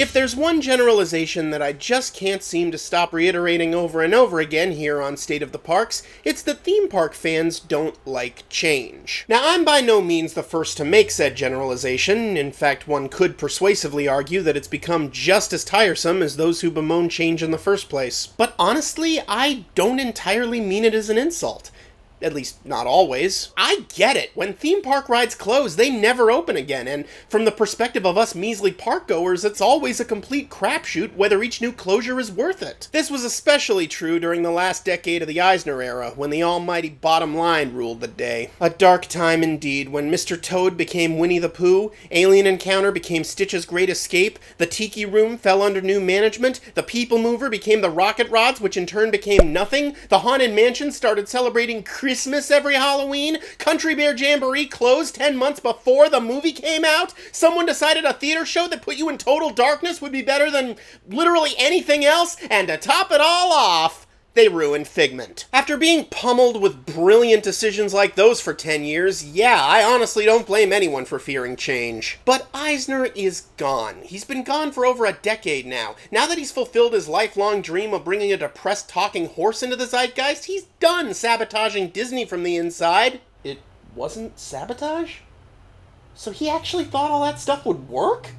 If there's one generalization that I just can't seem to stop reiterating over and over again here on State of the Parks, it's that theme park fans don't like change. Now, I'm by no means the first to make said generalization. In fact, one could persuasively argue that it's become just as tiresome as those who bemoan change in the first place. But honestly, I don't entirely mean it as an insult. At least, not always. I get it. When theme park rides close, they never open again, and from the perspective of us measly park goers, it's always a complete crapshoot whether each new closure is worth it. This was especially true during the last decade of the Eisner era, when the almighty bottom line ruled the day. A dark time indeed, when Mr. Toad became Winnie the Pooh, Alien Encounter became Stitch's Great Escape, the Tiki Room fell under new management, the People Mover became the Rocket Rods, which in turn became nothing, the Haunted Mansion started celebrating Christmas every Halloween, Country Bear Jamboree closed 10 months before the movie came out, someone decided a theater show that put you in total darkness would be better than literally anything else, and to top it all off, they ruined Figment. After being pummeled with brilliant decisions like those for 10 years, yeah, I honestly don't blame anyone for fearing change. But Eisner is gone. He's been gone for over a decade now. Now that he's fulfilled his lifelong dream of bringing a depressed talking horse into the zeitgeist, he's done sabotaging Disney from the inside. It wasn't sabotage? So he actually thought all that stuff would work?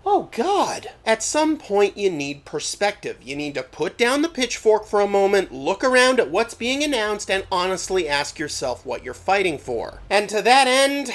Oh God. At some point you need perspective. You need to put down the pitchfork for a moment, look around at what's being announced, and honestly ask yourself what you're fighting for. And to that end,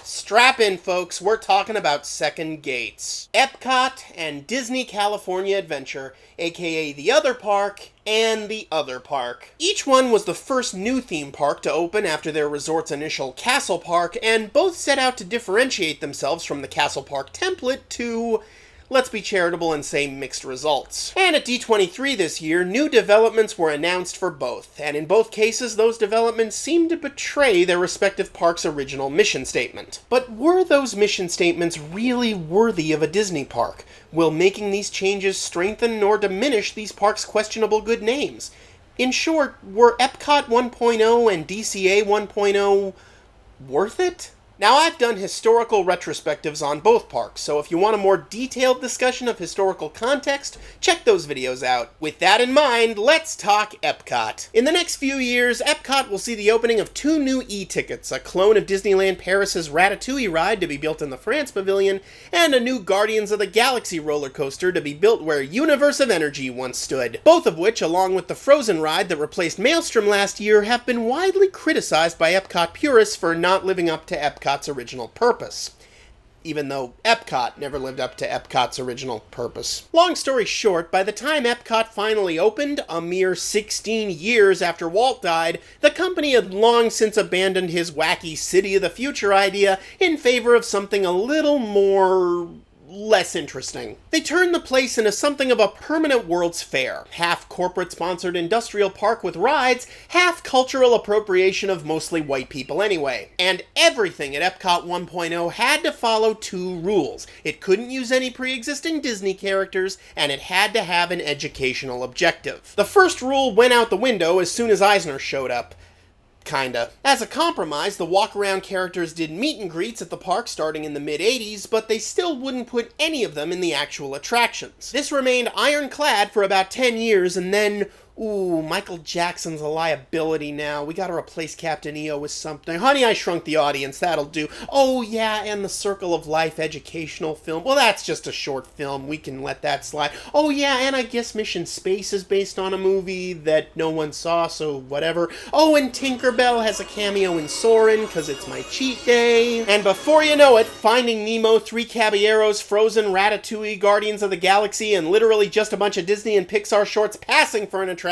strap in folks, we're talking about second gates. EPCOT and Disney California Adventure, aka the other park, and the other park. Each one was the first new theme park to open after their resort's initial Castle Park, and both set out to differentiate themselves from the Castle Park template to, let's be charitable and say, mixed results. And at D23 this year, new developments were announced for both, and in both cases those developments seemed to betray their respective parks' original mission statement. But were those mission statements really worthy of a Disney park? Will making these changes strengthen or diminish these parks' questionable good names? In short, were EPCOT 1.0 and DCA 1.0 worth it? Now, I've done historical retrospectives on both parks, so if you want a more detailed discussion of historical context, check those videos out. With that in mind, let's talk EPCOT. In the next few years, EPCOT will see the opening of 2 new e-tickets, a clone of Disneyland Paris's Ratatouille ride to be built in the France Pavilion, and a new Guardians of the Galaxy roller coaster to be built where Universe of Energy once stood. Both of which, along with the Frozen ride that replaced Maelstrom last year, have been widely criticized by EPCOT purists for not living up to EPCOT's original purpose. Even though EPCOT never lived up to EPCOT's original purpose. Long story short, by the time EPCOT finally opened, a mere 16 years after Walt died, the company had long since abandoned his wacky City of the Future idea in favor of something a little more less interesting. They turned the place into something of a permanent World's Fair, half corporate-sponsored industrial park with rides, half cultural appropriation of mostly white people anyway. And everything at EPCOT 1.0 had to follow 2 rules. It couldn't use any pre-existing Disney characters, and it had to have an educational objective. The first rule went out the window as soon as Eisner showed up. Kinda. As a compromise, the walk-around characters did meet and greets at the park starting in the mid-80s, but they still wouldn't put any of them in the actual attractions. This remained ironclad for about 10 years, and then, ooh, Michael Jackson's a liability now. We gotta replace Captain EO with something. Honey, I Shrunk the Audience, that'll do. Oh yeah, and the Circle of Life educational film. Well, that's just a short film. We can let that slide. Oh yeah, and I guess Mission Space is based on a movie that no one saw, so whatever. Oh, and Tinkerbell has a cameo in Soarin', because it's my cheat day. And before you know it, Finding Nemo, Three Caballeros, Frozen, Ratatouille, Guardians of the Galaxy, and literally just a bunch of Disney and Pixar shorts passing for an attraction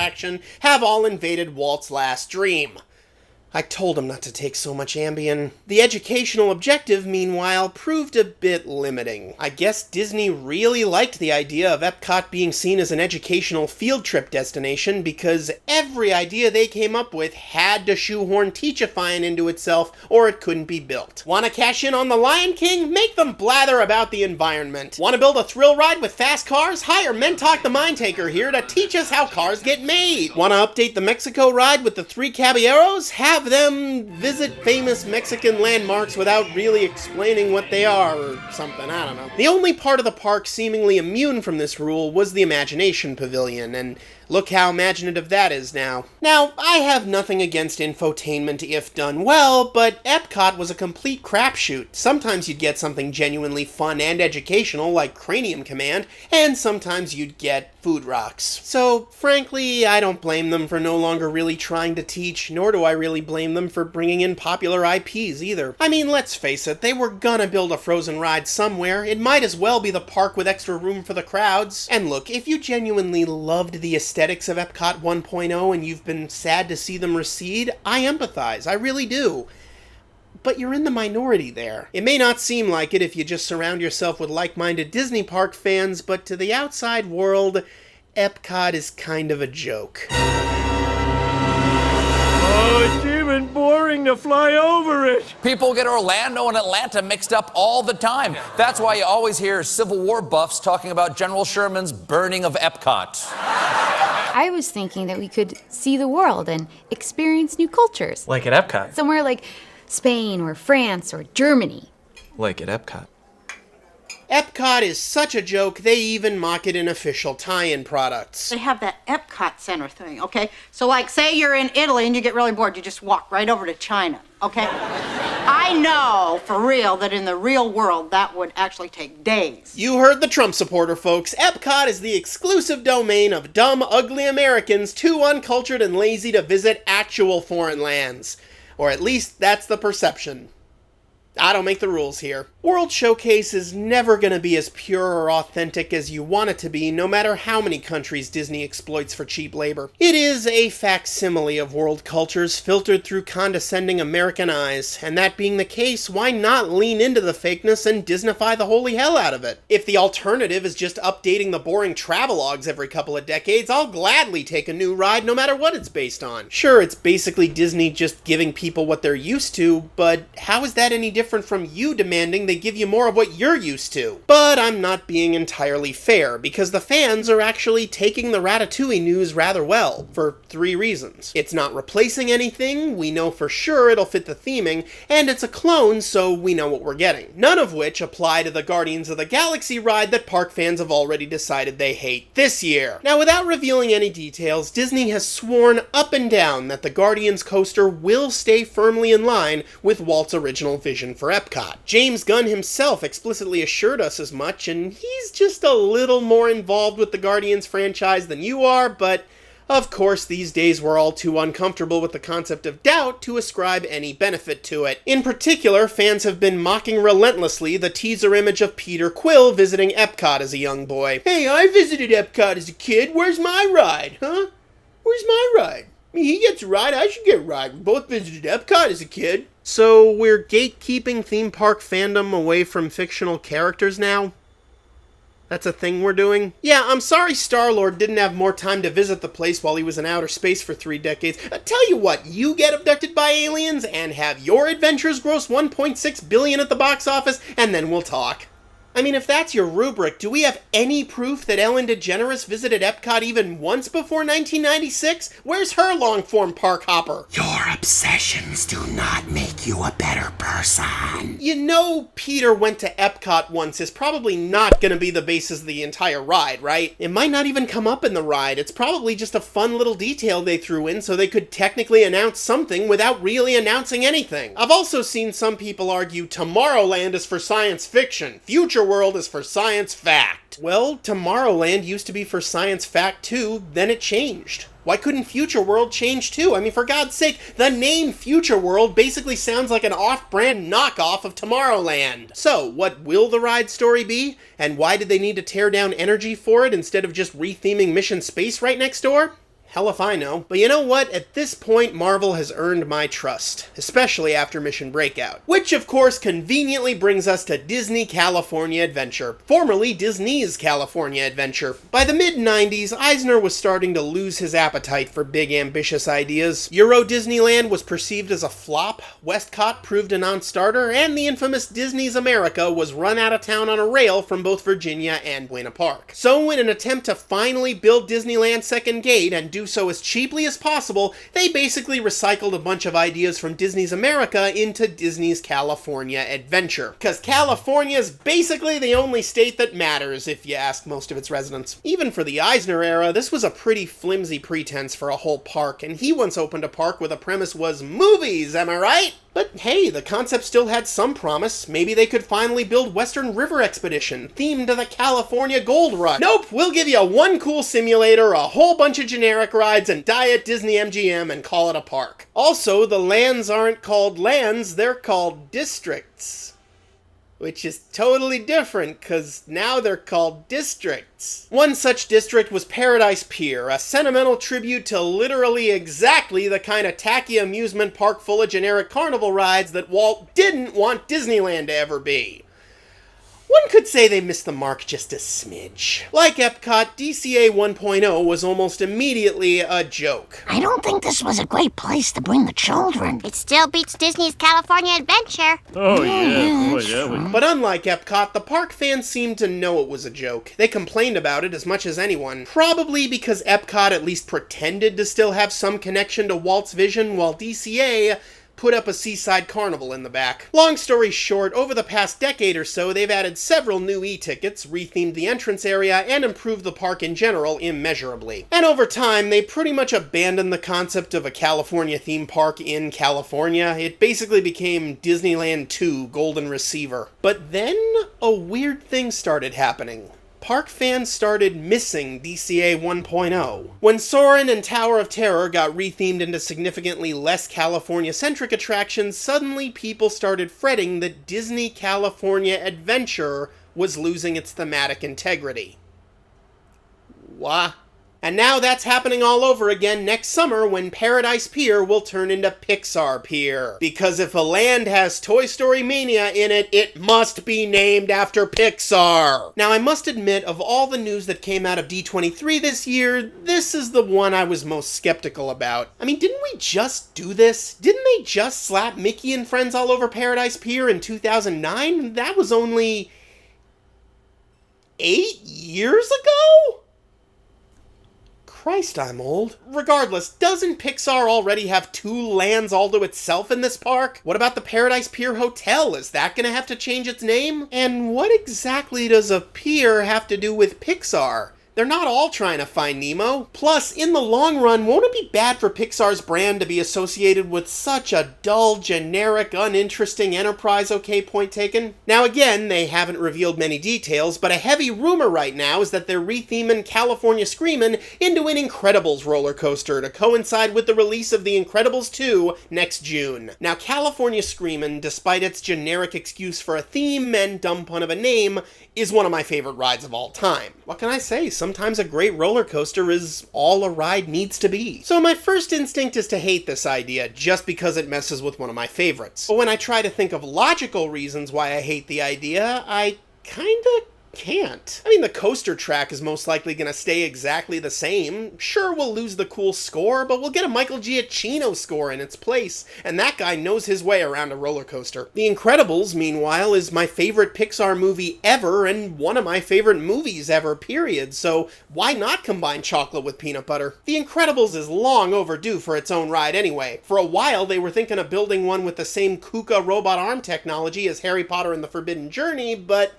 have all invaded Walt's last dream. I told him not to take so much Ambien. The educational objective, meanwhile, proved a bit limiting. I guess Disney really liked the idea of EPCOT being seen as an educational field trip destination because every idea they came up with had to shoehorn Teachifying into itself or it couldn't be built. Want to cash in on The Lion King? Make them blather about the environment. Want to build a thrill ride with fast cars? Hire Mentalk the Mind Taker here to teach us how cars get made. Want to update the Mexico ride with the Three Caballeros? Have have them visit famous Mexican landmarks without really explaining what they are or something, I don't know. The only part of the park seemingly immune from this rule was the Imagination Pavilion, and look how imaginative that is now. Now, I have nothing against infotainment if done well, but EPCOT was a complete crapshoot. Sometimes you'd get something genuinely fun and educational like Cranium Command, and sometimes you'd get food rocks. So, frankly, I don't blame them for no longer really trying to teach, nor do I really blame them for bringing in popular IPs either. I mean, let's face it, they were gonna build a Frozen ride somewhere. It might as well be the park with extra room for the crowds. And look, if you genuinely loved the aesthetics of EPCOT 1.0 and you've been sad to see them recede, I empathize, I really do. But you're in the minority there. It may not seem like it if you just surround yourself with like-minded Disney park fans, but to the outside world, EPCOT is kind of a joke. Oh, it's even boring to fly over it. People get Orlando and Atlanta mixed up all the time. That's why you always hear Civil War buffs talking about General Sherman's burning of EPCOT. I was thinking that we could see the world and experience new cultures. Like at EPCOT. Somewhere like Spain or France or Germany. Like at EPCOT. EPCOT is such a joke, they even mock it in official tie-in products. They have that EPCOT Center thing, okay? So, like, say you're in Italy and you get really bored, you just walk right over to China, okay? I know, for real, that in the real world, that would actually take days. You heard the Trump supporter, folks. EPCOT is the exclusive domain of dumb, ugly Americans too uncultured and lazy to visit actual foreign lands. Or at least that's the perception. I don't make the rules here. World Showcase is never going to be as pure or authentic as you want it to be, no matter how many countries Disney exploits for cheap labor. It is a facsimile of world cultures filtered through condescending American eyes, and that being the case, why not lean into the fakeness and Disneyfy the holy hell out of it? If the alternative is just updating the boring travelogues every couple of decades, I'll gladly take a new ride no matter what it's based on. Sure, it's basically Disney just giving people what they're used to, but how is that any different from you demanding they give you more of what you're used to? But I'm not being entirely fair, because the fans are actually taking the Ratatouille news rather well, for 3 reasons. It's not replacing anything, we know for sure it'll fit the theming, and it's a clone, so we know what we're getting. None of which apply to the Guardians of the Galaxy ride that park fans have already decided they hate this year. Now, without revealing any details, Disney has sworn up and down that the Guardians coaster will stay firmly in line with Walt's original vision for EPCOT. James Gunn himself explicitly assured us as much, and he's just a little more involved with the Guardians franchise than you are, but of course these days we're all too uncomfortable with the concept of doubt to ascribe any benefit to it. In particular, fans have been mocking relentlessly the teaser image of Peter Quill visiting EPCOT as a young boy. Hey, I visited EPCOT as a kid, where's my ride? Huh? Where's my ride? I mean, he gets a ride, I should get a ride. We both visited EPCOT as a kid. So we're gatekeeping theme park fandom away from fictional characters now? That's a thing we're doing? Yeah, I'm sorry Star-Lord didn't have more time to visit the place while he was in outer space for 3 decades. Tell you what, you get abducted by aliens and have your adventures gross $1.6 billion at the box office, and then we'll talk. I mean, if that's your rubric, do we have any proof that Ellen DeGeneres visited EPCOT even once before 1996? Where's her long-form park hopper? Your obsessions do not make you a better person. You know Peter went to EPCOT once is probably not going to be the basis of the entire ride, right? It might not even come up in the ride. It's probably just a fun little detail they threw in so they could technically announce something without really announcing anything. I've also seen some people argue Tomorrowland is for science fiction. Future World is for science fact. Well, Tomorrowland used to be for science fact too, then it changed. Why couldn't Future World change too? I mean, for God's sake, the name Future World basically sounds like an off-brand knockoff of Tomorrowland. So, what will the ride story be? And why did they need to tear down Energy for it instead of just retheming Mission Space right next door? Hell if I know. But you know what? At this point, Marvel has earned my trust, especially after Mission Breakout. Which, of course, conveniently brings us to Disney California Adventure, formerly Disney's California Adventure. By the mid-90s, Eisner was starting to lose his appetite for big, ambitious ideas. Euro Disneyland was perceived as a flop, Westcott proved a non-starter, and the infamous Disney's America was run out of town on a rail from both Virginia and Buena Park. So, in an attempt to finally build Disneyland's second gate and do do so as cheaply as possible, they basically recycled a bunch of ideas from Disney's America into Disney's California Adventure. Because California's basically the only state that matters, if you ask most of its residents. Even for the Eisner era, this was a pretty flimsy pretense for a whole park, and he once opened a park where the premise was movies, am I right? But hey, the concept still had some promise. Maybe they could finally build Western River Expedition, themed to the California Gold Rush. Nope, we'll give you one cool simulator, a whole bunch of generic rides, and Diet Disney MGM and call it a park. Also, the lands aren't called lands, they're called districts. Which is totally different, because now they're called districts. One such district was Paradise Pier, a sentimental tribute to literally exactly the kind of tacky amusement park full of generic carnival rides that Walt didn't want Disneyland to ever be. One could say they missed the mark just a smidge. Like EPCOT, DCA 1.0 was almost immediately a joke. I don't think this was a great place to bring the children. It still beats Disney's California Adventure. Oh, yeah. Boy, that was... But unlike EPCOT, the park fans seemed to know it was a joke. They complained about it as much as anyone. Probably because EPCOT at least pretended to still have some connection to Walt's vision, while DCA put up a seaside carnival in the back. Long story short, over the past decade or so, they've added several new e-tickets, rethemed the entrance area, and improved the park in general immeasurably. And over time, they pretty much abandoned the concept of a California theme park in California. It basically became Disneyland 2 Golden Receiver. But then, a weird thing started happening. Park fans started missing DCA 1.0. When Soarin' and Tower of Terror got rethemed into significantly less California-centric attractions, suddenly people started fretting that Disney California Adventure was losing its thematic integrity. What? And now that's happening all over again next summer when Paradise Pier will turn into Pixar Pier. Because if a land has Toy Story Mania in it, it must be named after Pixar. Now I must admit, of all the news that came out of D23 this year, this is the one I was most skeptical about. I mean, didn't we just do this? Didn't they just slap Mickey and Friends all over Paradise Pier in 2009? That was only 8 years ago? Christ, I'm old. Regardless, doesn't Pixar already have 2 lands all to itself in this park? What about the Paradise Pier Hotel? Is that gonna have to change its name? And what exactly does a pier have to do with Pixar? They're not all trying to find Nemo. Plus, in the long run, won't it be bad for Pixar's brand to be associated with such a dull, generic, uninteresting enterprise? Okay, point taken. Now again, they haven't revealed many details, but a heavy rumor right now is that they're retheming California Screamin' into an Incredibles roller coaster to coincide with the release of The Incredibles 2 next June. Now, California Screamin', despite its generic excuse for a theme and dumb pun of a name, is one of my favorite rides of all time. What can I say? Sometimes a great roller coaster is all a ride needs to be. So my first instinct is to hate this idea just because it messes with one of my favorites. But when I try to think of logical reasons why I hate the idea, I kinda can't. I mean, the coaster track is most likely going to stay exactly the same. Sure, we'll lose the cool score, but we'll get a Michael Giacchino score in its place, and that guy knows his way around a roller coaster. The Incredibles, meanwhile, is my favorite Pixar movie ever, and one of my favorite movies ever, period, so why not combine chocolate with peanut butter? The Incredibles is long overdue for its own ride anyway. For a while, they were thinking of building one with the same KUKA robot arm technology as Harry Potter and the Forbidden Journey, but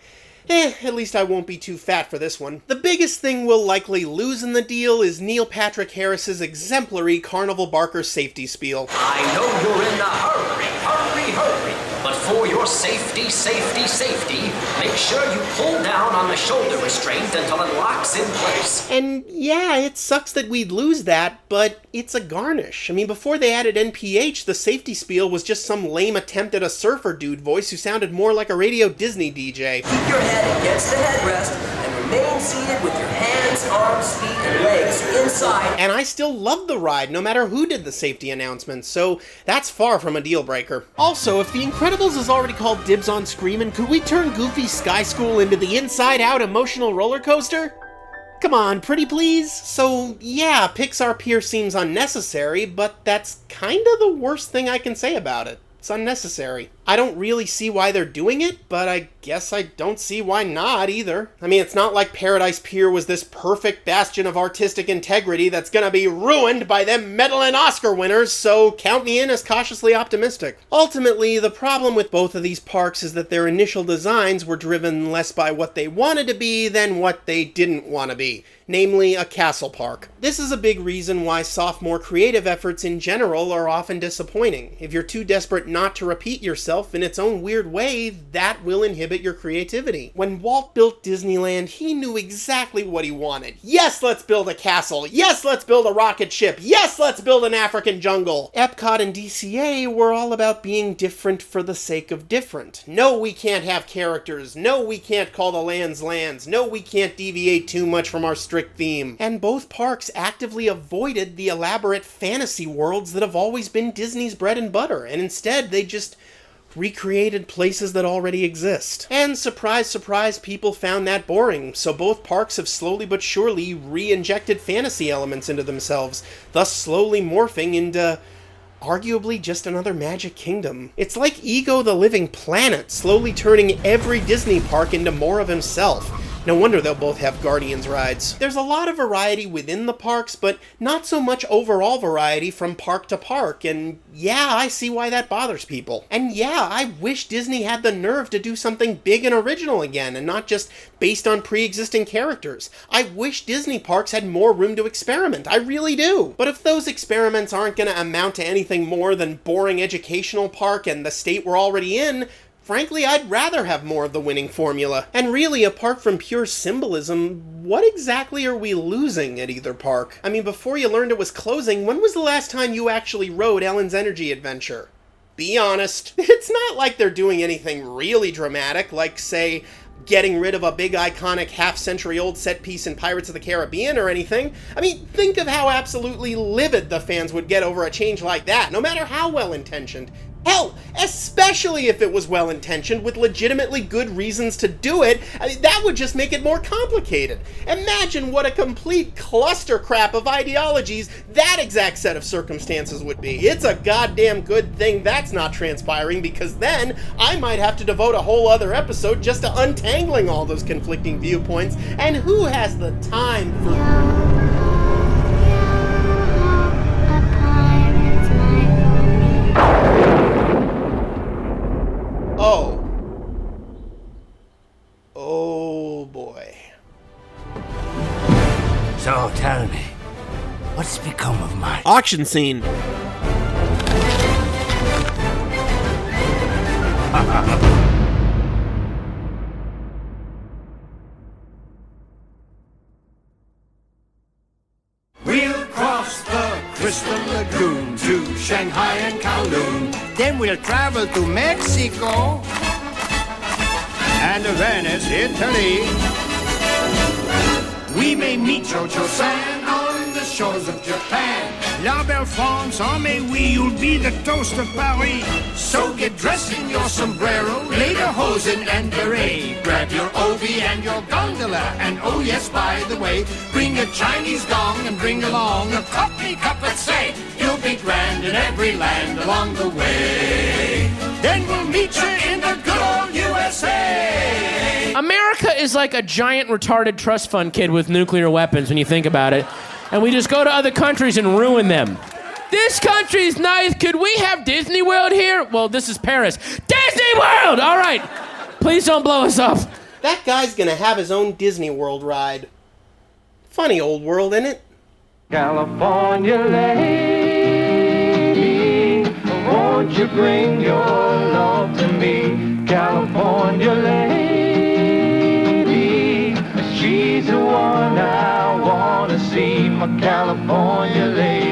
at least I won't be too fat for this one. The biggest thing we'll likely lose in the deal is Neil Patrick Harris's exemplary Carnival Barker safety spiel. I know you're in a hurry, hurry, hurry. But for your safety, safety, safety, make sure you pull down on the shoulder restraint until it locks in place. And yeah, it sucks that we'd lose that, but it's a garnish. I mean, before they added NPH, the safety spiel was just some lame attempt at a surfer dude voice who sounded more like a Radio Disney DJ. Keep your head against the headrest and remain seated with your hands, arms, feet, and legs inside. And I still love the ride, no matter who did the safety announcements, so that's far from a deal breaker. Also, if The Incredibles is already called Dibs on Screamin', could we turn Goofy's Sky School into the inside-out emotional roller coaster? Come on, pretty please? So, yeah, Pixar Pier seems unnecessary, but that's kinda the worst thing I can say about it. It's unnecessary. I don't really see why they're doing it, but I guess I don't see why not either. I mean, it's not like Paradise Pier was this perfect bastion of artistic integrity that's gonna be ruined by them meddling Oscar winners, so count me in as cautiously optimistic. Ultimately, the problem with both of these parks is that their initial designs were driven less by what they wanted to be than what they didn't want to be. Namely, a castle park. This is a big reason why sophomore creative efforts in general are often disappointing. If you're too desperate not to repeat yourself in its own weird way, that will inhibit your creativity. When Walt built Disneyland, he knew exactly what he wanted. Yes, let's build a castle. Yes, let's build a rocket ship. Yes, let's build an African jungle. EPCOT and DCA were all about being different for the sake of different. No, we can't have characters. No, we can't call the lands lands. No, we can't deviate too much from our strict theme. And both parks actively avoided the elaborate fantasy worlds that have always been Disney's bread and butter, and instead they just recreated places that already exist. And surprise, surprise, people found that boring, so both parks have slowly but surely re-injected fantasy elements into themselves, thus slowly morphing into arguably just another Magic Kingdom. It's like Ego the Living Planet, slowly turning every Disney park into more of himself. No wonder they'll both have Guardians rides. There's a lot of variety within the parks, but not so much overall variety from park to park, and yeah, I see why that bothers people. And yeah, I wish Disney had the nerve to do something big and original again, and not just based on pre-existing characters. I wish Disney parks had more room to experiment, I really do. But if those experiments aren't gonna amount to anything more than boring educational park and the state we're already in, frankly, I'd rather have more of the winning formula. And really, apart from pure symbolism, what exactly are we losing at either park? I mean, before you learned it was closing, when was the last time you actually rode Ellen's Energy Adventure? Be honest. It's not like they're doing anything really dramatic, like, say, getting rid of a big iconic half-century-old set piece in Pirates of the Caribbean or anything. I mean, think of how absolutely livid the fans would get over a change like that, no matter how well-intentioned. Hell, especially if it was well-intentioned with legitimately good reasons to do it, I mean, that would just make it more complicated. Imagine what a complete clustercrap of ideologies that exact set of circumstances would be. It's a goddamn good thing that's not transpiring, because then I might have to devote a whole other episode just to untangling all those conflicting viewpoints, and who has the time for... Oh boy. So tell me, what's become of my auction scene? We'll cross the Crystal Lagoon to Shanghai and Kowloon. Then we'll travel to Mexico and Venice, Italy. We may meet Jojo San on the shores of Japan. La Belle France, en mais oui, you'll be the toast of Paris. So get dressed in your sombrero, lederhosen and beret. Grab your obi and your gondola, and oh yes, by the way, bring a Chinese gong and bring along a cockney cup and say, you'll be grand in every land along the way. Then we'll meet you in the good old USA. America is like a giant retarded trust fund kid with nuclear weapons when you think about it. And we just go to other countries and ruin them. This country's nice. Could we have Disney World here? Well, this is Paris. Disney World! All right. Please don't blow us up. That guy's gonna have his own Disney World ride. Funny old world, isn't it? California lady, won't you bring your love to me? California lady, she's the one I wanna see, my California lady.